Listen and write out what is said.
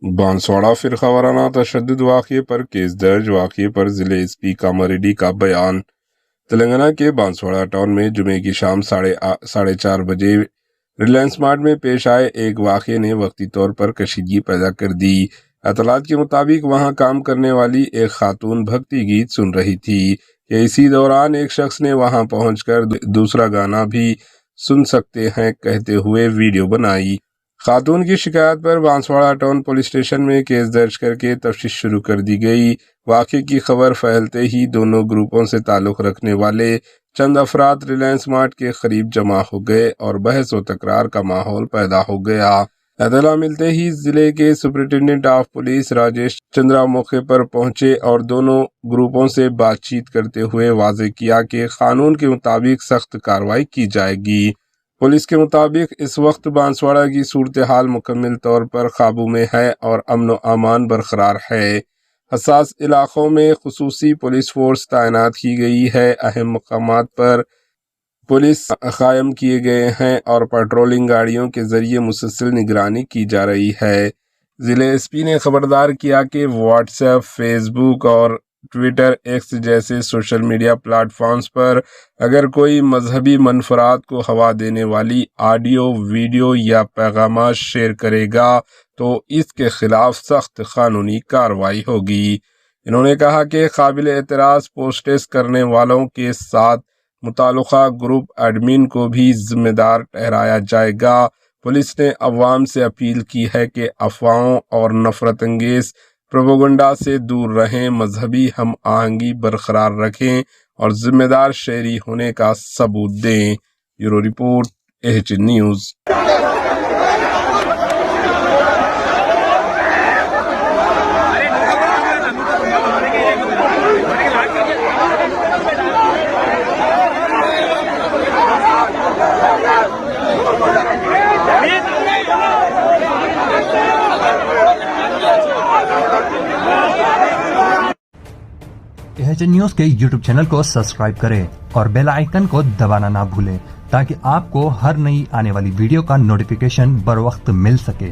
बांसवाड़ा फिरका वाराना तशद्दुद वाक़ये पर केस दर्ज। वाक़ये पर ज़िले एसपी कामारेड्डी का बयान। तेलंगाना के बांसवाड़ा टाउन में जुमे की शाम 4:30 बजे रिलायंस मार्ट में पेश आए एक वाक़ये ने वक्ती तौर पर कशीदगी पैदा कर दी। इत्तलात के मुताबिक वहां काम करने वाली एक खातून भक्ति गीत सुन रही थी कि इसी दौरान एक शख्स ने वहां पहुंचकर दूसरा गाना भी सुन सकते हैं कहते हुए वीडियो बनाई। खातून की शिकायत पर बांसवाड़ा टाउन पुलिस स्टेशन में केस दर्ज करके तफ्तीश शुरू कर दी गई। वाक़ये की खबर फैलते ही दोनों ग्रुपों से ताल्लुक़ रखने वाले चंद अफराद रिलायंस मार्ट के करीब जमा हो गए और बहस व तकरार का माहौल पैदा हो गया। इत्तला मिलते ही जिले के superintendent of police Rajesh Chandra मौके पर पहुंचे और दोनों ग्रुपों से बातचीत करते हुए वाज़ेह किया कि कानून के मुताबिक सख्त कार्रवाई की जाएगी। पुलिस के मुताबिक इस वक्त बांसवाड़ा की सूरत हाल मुकम्मल तौर पर काबू में है और अमन व अमान बरकरार है। हसास इलाकों में खुसूसी पुलिस फोर्स तैनात की गई है। अहम मकामात पर पुलिस कायम किए गए हैं और पेट्रोलिंग गाड़ियों के जरिए मुसलसल निगरानी की जा रही है। जिले एसपी ने खबरदार किया कि व्हाट्सएप, फेसबुक और ट्विटर, एक्स जैसे सोशल मीडिया प्लेटफॉर्म्स पर अगर कोई मजहबी मनफराद को हवा देने वाली ऑडियो, वीडियो या पैगाम शेयर करेगा तो इसके खिलाफ सख्त कानूनी कार्रवाई होगी। इन्होंने कहा कि काबिल एतराज़ पोस्टेस करने वालों के साथ मुताल्लिका ग्रुप एडमिन को भी जिम्मेदार ठहराया जाएगा। पुलिस ने अवाम से अपील की है कि अफवाहों और नफरत अंगेज प्रोपेगेंडा से दूर रहें, मजहबी हम आहंगी बरकरार रखें और जिम्मेदार शहरी होने का सबूत दें। Bureau report, H news. H news के यूट्यूब चैनल को सब्सक्राइब करें और बेल आइकन को दबाना ना भूलें ताकि आपको हर नई आने वाली वीडियो का नोटिफिकेशन बर वक्त मिल सके।